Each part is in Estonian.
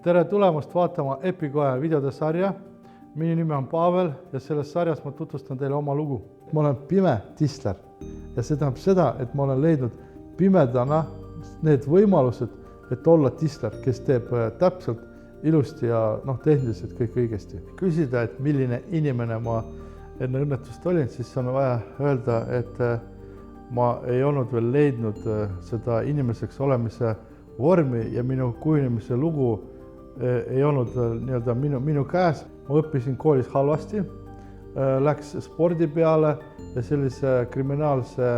tere tulemast vaatama Epikoe videode sarja. Minu nimi on Pavel ja selles sarjas ma tutvustan teile oma lugu. Ma olen pime tisler ja see tähendab seda, et ma olen leidnud pimedana need võimalused, et olla tisler, kes teeb täpselt ilusti ja tehniliselt kõik õigesti. Küsida, et milline inimene ma enne õnnetust olin, siis on vaja öelda, et ma ei olnud veel leidnud seda inimeseks olemise vormi ja minu kujunemise lugu ei olnud veel minu käes. Ma õppisin koolis halvasti, läks spordi peale ja sellise kriminaalse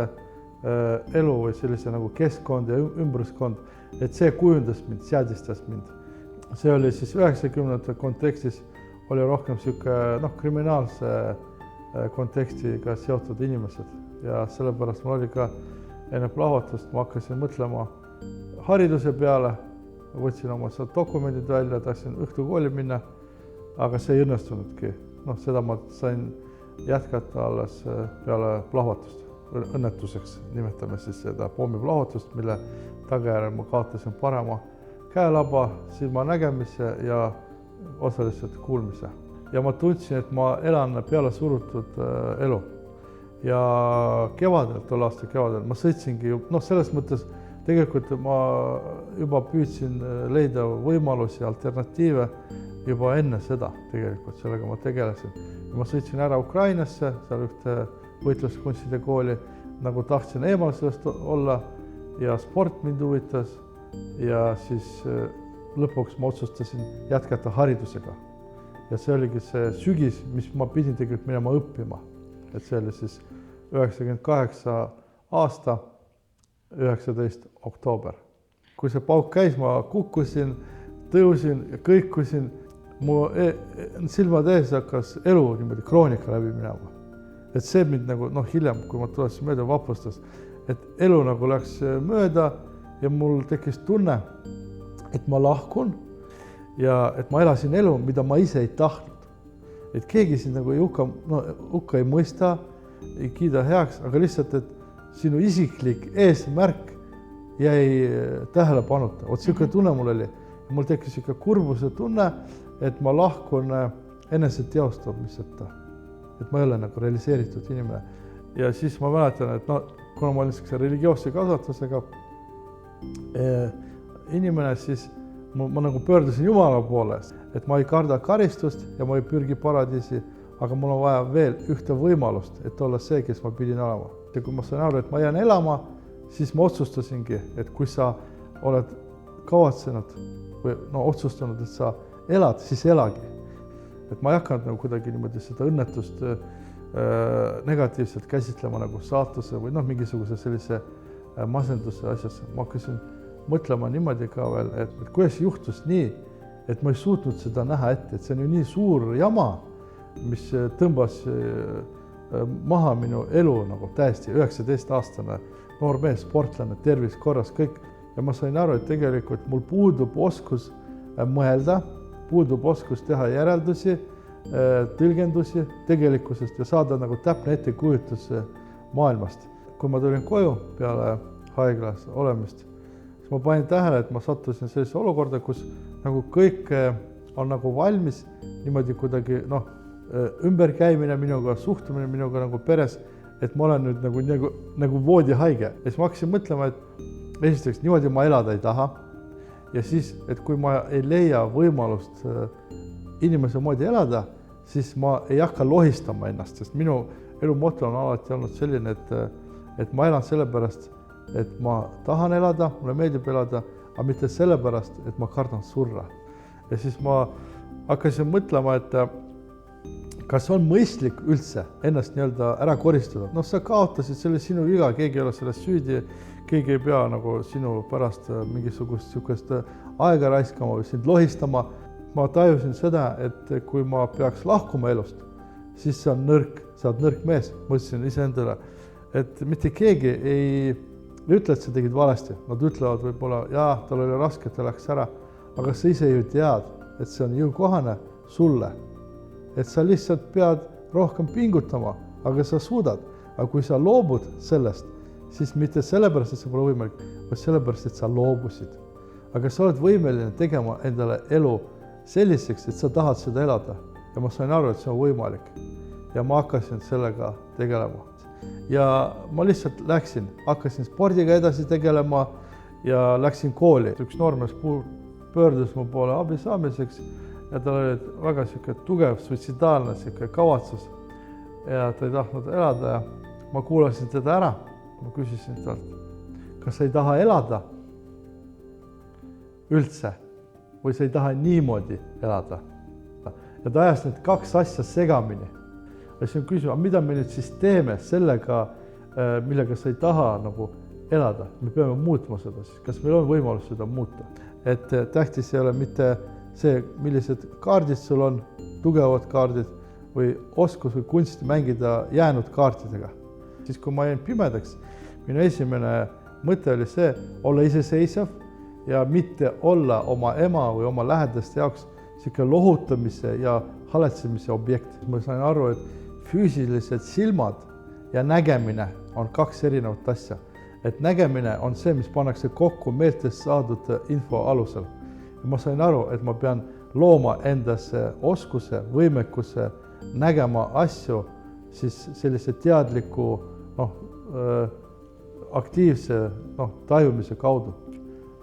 elu või sellise nagu keskkond ja ümbruskond, et see kujundas mind, seadistas mind. See oli siis 90. kontekstis oli rohkem kriminaalse kontekstiga seotud inimesed ja sellepärast mul oli ka enne plahvatust, ma hakkasin mõtlema hariduse peale, võtsin oma dokumendid välja, tahtsin õhtukooli minna, aga see ei õnnestunudki. Seda ma sain jätkata alles peale plahvatust, õnnetuseks nimetame siis seda pommiplahvatust, mille tagajärjel ma kaotasin parema käelaba, silmanägemise ja osaliselt kuulmise. Ja ma tundsin, et ma elan peale surutud elu. Ja kevadel, tol aasta kevadel, ma sõitsingi, selles mõttes tegelikult ma juba püüdsin leida võimalusi, alternatiive juba enne seda tegelikult, sellega ma tegelesin. Ja ma sõitsin ära Ukrainasse, seal ühte võitluskunstide kooli, nagu tahtsin eemal sellest olla ja sport mind huvitas ja siis lõpuks ma otsustasin jätkata haridusega. Ja see oligi see sügis, mis ma pidin tegelikult minema õppima. Et see oli siis 98 aasta, 19. oktoober. Kui see pauk käis, ma kukkusin, tõusin ja kõikusin. Mu silmad ees hakkas elu niimoodi kroonika läbi minema. Et see mind hiljem, kui ma tulesin mööda, vapustas, et elu läks mööda ja mul tekkis tunne, et ma lahkun ja et ma elasin elu, mida ma ise ei tahtnud. Et keegi siin hukka ei mõista, ei kiida heaks, aga lihtsalt, et sinu isiklik eesmärk jäi tähelepanuta. Siuke tunne mul oli. Mul tekkis ikka kurbuse tunne, et ma lahkun enese teostamiseta. Et ma ei ole realiseeritud inimene. Ja siis ma mäletan, et kuna ma olin sellise religioosse kasvatusega inimene, siis ma pöördusin Jumala poole, et ma ei karda karistust ja ma ei pürgi paradiisi, aga mul on vaja veel ühte võimalust, et olla see, kes ma pidin olema. Ja kui ma sain aru, et ma jään elama, siis ma otsustasingi, et kui sa oled kavatsenud või otsustanud, et sa elad, siis elagi. Et ma ei hakanud kuidagi niimoodi seda õnnetust negatiivselt käsitlema saatuse või mingisuguse sellise masenduse asjasse. Ma hakkasin mõtlema niimoodi ka veel, et kuidas juhtus nii, et ma ei suutnud seda näha ette, et see on ju nii suur jama, mis tõmbas maha minu elu täiesti 19-aastane noor mees, sportlane, tervis korras, kõik. Ja ma sain aru, et tegelikult mul puudub oskus mõelda, puudub oskus teha järeldusi, tõlgendusi tegelikkusest ja saada täpne ettekujutus maailmast. Kui ma tulin koju peale haiglas olemist, siis ma panin tähele, et ma sattusin sellise olukorda, kus kõik on valmis, niimoodi kuidagi ümberkäimine minuga, suhtumine minuga peres, et ma olen nüüd nagu voodihaige. Ja siis ma hakkasin mõtlema, et esiteks niimoodi ma elada ei taha ja siis, et kui ma ei leia võimalust inimese moodi elada, siis ma ei hakka lohistama ennast, sest minu elu moto on alati olnud selline, et ma elan sellepärast, et ma tahan elada, mulle meeldib elada, aga mitte sellepärast, et ma kardan surra. Ja siis ma hakkasin mõtlema, et kas on mõistlik üldse ennast ära koristada? Sa kaotasid selle sinu viga, keegi ei ole sellest süüdi, keegi ei pea sinu pärast mingisugust aega raiskama või sind lohistama. Ma tajusin seda, et kui ma peaks lahkuma elust, siis see on nõrk, sa oled nõrk mees, mõtlesin iseendale, et mitte keegi ei ütle, et sa tegid valesti. Nad ütlevad võib-olla, jaa, tal oli raske, ta läks ära, aga sa ise ju tead, et see on jõukohane sulle. Et sa lihtsalt pead rohkem pingutama, aga sa suudad. Aga kui sa loobud sellest, siis mitte sellepärast, et see pole võimalik, vaid sellepärast, et sa loobusid. aga sa oled võimeline tegema endale elu selliseks, et sa tahad seda elada. Ja ma sain aru, et see on võimalik. Ja ma hakkasin sellega tegelema. Ja ma lihtsalt hakkasin spordiga edasi tegelema ja läksin kooli. Üks noormees pöördus mu poole abi saamiseks ja tal oli väga tugev suitsidaalne kavatsus ja ta ei tahtnud elada ja ma kuulasin teda ära. Ma küsisin talt, kas sa ei taha elada üldse või sa ei taha niimoodi elada. Ja ta ajas need kaks asja segamini. Ja siis on küsima, mida me nüüd siis teeme sellega, millega sa ei taha nagu elada. Me peame muutma seda siis. Kas meil on võimalus seda muuta? Et tähtis ei ole mitte see, millised kaardid sul on, tugevad kaardid või oskus või kunsti mängida jäänud kaartidega. Siis kui ma jäin pimedaks, minu esimene mõte oli see, olla iseseisev ja mitte olla oma ema või oma lähedaste jaoks selline lohutamise ja haletsemise objekt. Ma sain aru, et füüsilised silmad ja nägemine on kaks erinevat asja. Et nägemine on see, mis pannakse kokku meeltest saadud info alusel. Ja ma sain aru, et ma pean looma endasse oskuse, võimekuse nägema asju siis sellise teadliku aktiivse tajumise kaudu.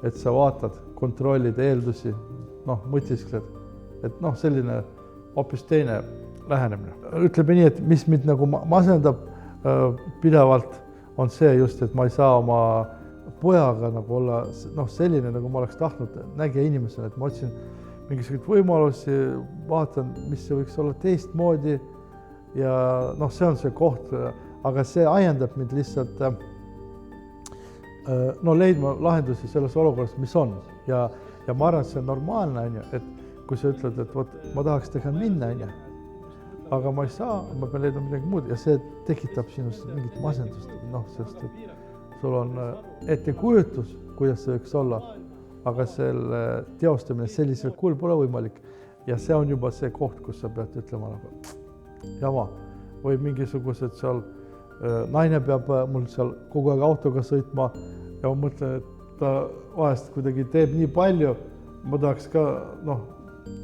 Et sa vaatad, kontrollid eeldusi, mõtiskled, et selline hoopis teine lähenemine. Ütleme nii, et mis mind nagu masendab pidevalt on see just, et ma ei saa oma pojaga nagu olla selline, nagu ma oleks tahtnud nägija inimesena, et ma otsin mingisuguseid võimalusi, vaatan, mis see võiks olla teistmoodi ja see on see koht, aga see ajendab mind lihtsalt leidma lahendusi selles olukorras, mis on ja ma arvan, et see on normaalne, et kui sa ütled, et ma tahaks teha minna, aga ma ei saa, ma pean leidma midagi muud ja see tekitab sinust mingit masendust, sest et sul on ettekujutus, kuidas see võiks olla, aga selle teostamine sellisel kujul pole võimalik ja see on juba see koht, kus sa pead ütlema jama või mingisugused seal naine peab mul seal kogu aeg autoga sõitma ja ma mõtlen, et ta vahest kuidagi teeb nii palju, ma tahaks ka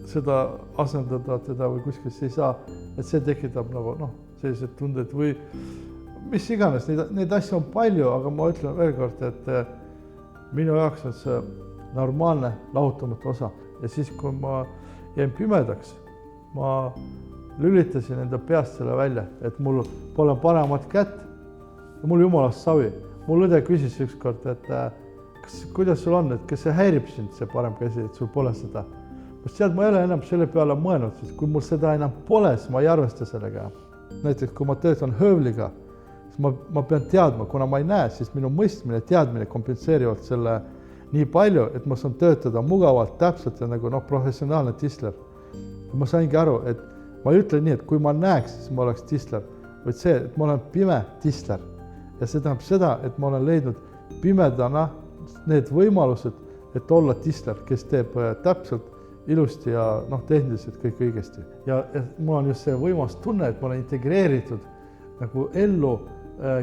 seda asendada teda või kuskil ei saa, et see tekitab sellised tunded või mis iganes, neid asju on palju, aga ma ütlen veel kord, et minu jaoks on see normaalne lahutamatu osa ja siis, kui ma jäin pimedaks, ma lülitasin enda peast selle välja, et mul pole paremat kätt ja mul jumalast savi. Mul õde küsis ükskord, et kuidas sul on, et kas see häirib sind, see parem käsi, et sul pole seda. Ma ei ole enam selle peale mõelnud, sest kui mul seda enam pole, siis ma ei arvesta sellega. Näiteks, kui ma töötan höövliga, siis ma pean teadma, kuna ma ei näe, siis minu mõistmine ja teadmine kompenseerivad selle nii palju, et ma saan töötada mugavalt, täpselt ja nagu professionaalne tisler. Ja ma saingi aru, et ma ei ütle nii, et kui ma näeks, siis ma oleks tisler, vaid see, et ma olen pime tisler. Ja see tähendab seda, et ma olen leidnud pimedana need võimalused, et olla tisler, kes teeb täpselt ilusti ja tehniliselt kõik õigesti. Ja mul on just see võimas tunne, et ma olen integreeritud nagu ellu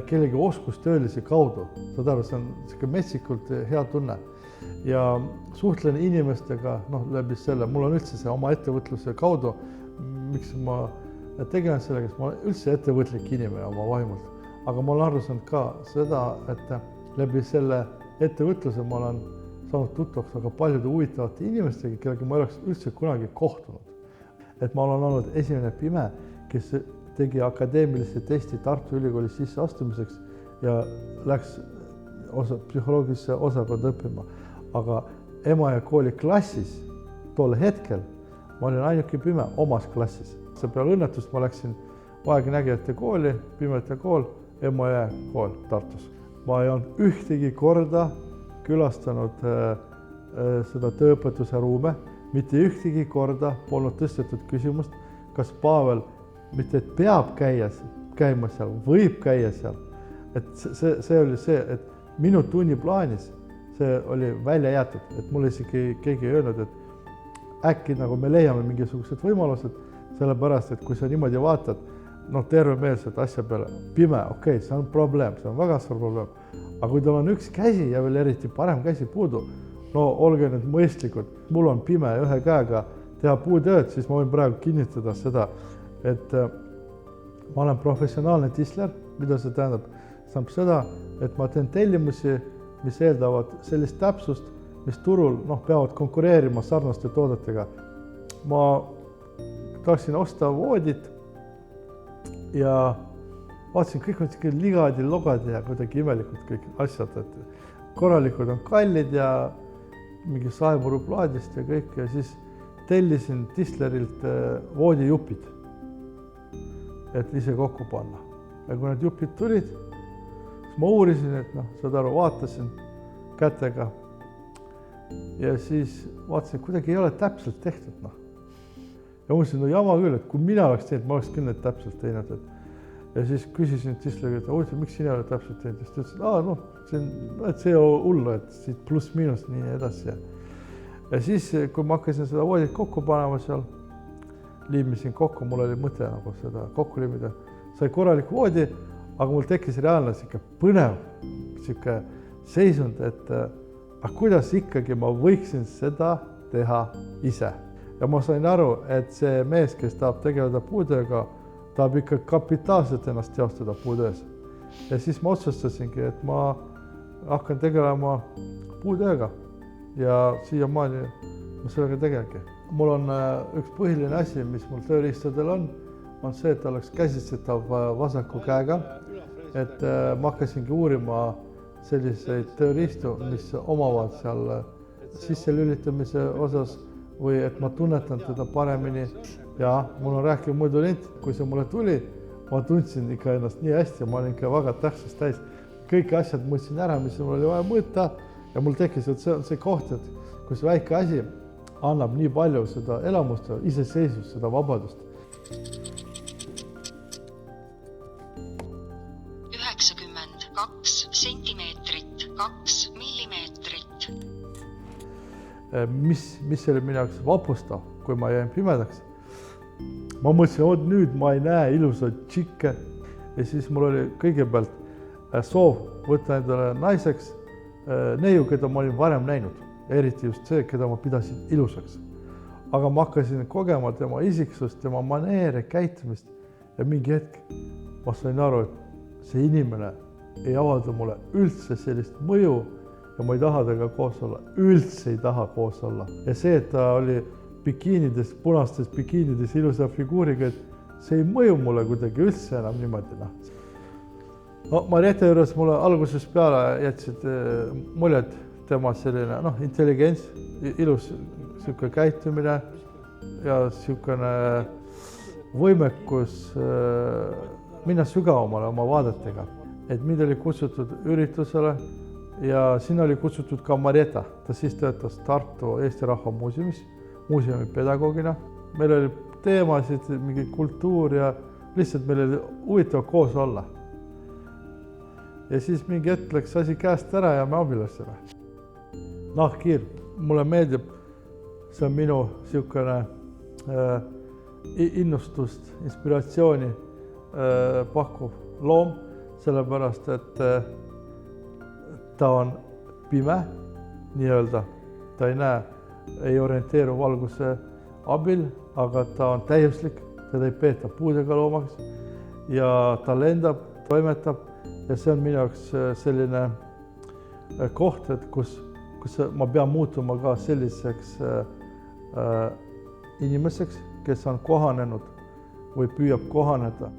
kellegi oskustöölise kaudu. Saad aru, see on selline metsikult hea tunne. Ja suhtlen inimestega läbi selle, mul on üldse see oma ettevõtluse kaudu, miks ma tegelen sellega, sest ma olen üldse ettevõtlik inimene oma vaimult. Aga ma olen aru saanud ka seda, et läbi selle ettevõtluse ma olen saanud tuttavaks väga paljude huvitavate inimestega, kellega ma ei oleks üldse kunagi kohtunud. Et ma olen olnud esimene pime, kes tegi akadeemilise testi Tartu Ülikooli sisseastumiseks ja läks psühholoogilisse osakonda õppima. Aga ema ja kooli klassis tol hetkel ma olin ainuke pime omas klassis. See peale õnnetust ma läksin vaegnägijate kooli, pimete kool, ema ja kool Tartus. Ma ei olnud ühtegi korda külastanud seda tööõpetuse ruume, mitte ühtegi korda polnud tõstetud küsimust, kas Pavel mitte et peab käima seal, võib käia seal. Et see oli see, et minu tunniplaanis see oli välja jäetud, et mul isegi keegi ei öelnud, et äkki nagu me leiame mingisugused võimalused, sellepärast, et kui sa niimoodi vaatad, tervemeelselt asja peale, pime, okei, see on probleem, see on väga suur probleem. Aga kui tal on üks käsi ja veel eriti parem käsi puudu, no olge nüüd mõistlikud, mul on pime ühe käega teha puutööd, siis ma võin praegu kinnitada seda, et ma olen professionaalne tisler, mida see tähendab? See tähendab seda, et ma teen tellimusi, mis eeldavad sellist täpsust, mis turul peavad konkureerima sarnaste toodetega. Ma tahaksin osta voodit ja vaatasin, kõik on siuke ligad ja logad ja kuidagi imelikult kõik asjad, et korralikud on kallid ja mingi saemuruplaadist ja kõik ja siis tellisin tislerilt voodijupid, et ise kokku panna. Ja kui need jupid tulid, siis ma uurisin, et saad aru, vaatasin kätega ja siis vaatasin, et kuidagi ei ole täpselt tehtud. Ja mõtlesin, jama küll, et kui mina oleks teinud, ma oleks küll need täpselt teinud. Ja siis küsisin tislerilt, et miks sina ei ole täpselt teinud? Ja siis ta ütles, et see on hullu, et siit pluss miinus nii edasi. Ja siis, kui ma hakkasin seda voodit kokku panema seal, liimisin kokku, mul oli mõte nagu seda kokku liimida, sai korralik voodi, aga mul tekkis reaalne põnev seisund, et kuidas ikkagi ma võiksin seda teha ise. Ja ma sain aru, et see mees, kes tahab tegeleda puutööga, tahab ikka kapitaalselt ennast teostada puutöös. Ja siis ma otsustasingi, et ma hakkan tegelema puutööga ja siiamaani ma sellega tegelegi. Mul on üks põhiline asi, mis mul tööriistadel on see, et oleks käsitsetav vasaku käega. Et ma hakkasingi uurima selliseid tööriistu, mis omavad seal sisselülitamise osas või et ma tunnetan teda paremini. Ja mul on rääkiv muidu lint, kui see mulle tuli, ma tundsin ikka ennast nii hästi ja ma olin ikka väga tähtsust täis. Kõik asjad mõtlesin ära, mis mul oli vaja mõõta ja mul tekkis, et see on see koht, et kus väike asi annab nii palju seda elamust, iseseisvust, seda vabadust. 92 sentimeetrit, 2 millimeetrit. Mis oli minu jaoks vapustav, kui ma jäin pimedaks? Ma mõtlesin, nüüd ma ei näe ilusat tšikke ja siis mul oli kõigepealt soov võtta endale naiseks neiu, keda ma olin varem näinud. Eriti just see, keda ma pidasin ilusaks. Aga ma hakkasin kogema tema isiksust, tema maneere, käitumist ja mingi hetk ma sain aru, et see inimene ei avalda mulle üldse sellist mõju ja ma ei taha temaga koos olla, üldse ei taha koos olla. Ja see, et ta oli bikiinides, punastes bikiinides ilusa figuuriga, et see ei mõju mulle kuidagi üldse enam niimoodi. Mariette juures mulle algusest peale jätsid muljed tema selline intelligents, ilus käitumine ja võimekus minna sügavamale oma vaadetega. Et mind oli kutsutud üritusele ja siin oli kutsutud ka Marietta. Ta siis töötas Tartu Eesti Rahva Muuseumis, muuseumi pedagoogina. Meil oli teemasid, mingi kultuur ja lihtsalt meil oli huvitav koos olla. Ja siis mingi hetk läks asi käest ära ja me abiellusime. Nahkhiir, mulle meeldib, see on minu innustust, inspiratsiooni pakkuv loom, sellepärast, et ta on pime, nii-öelda, ta ei näe, ei orienteeru valguse abil, aga ta on täiuslik, teda ei peeta puudega loomaks ja ta lendab, toimetab ja see on minu jaoks selline koht, et kus ma pean muutuma ka selliseks inimeseks, kes on kohanenud või püüab kohaneda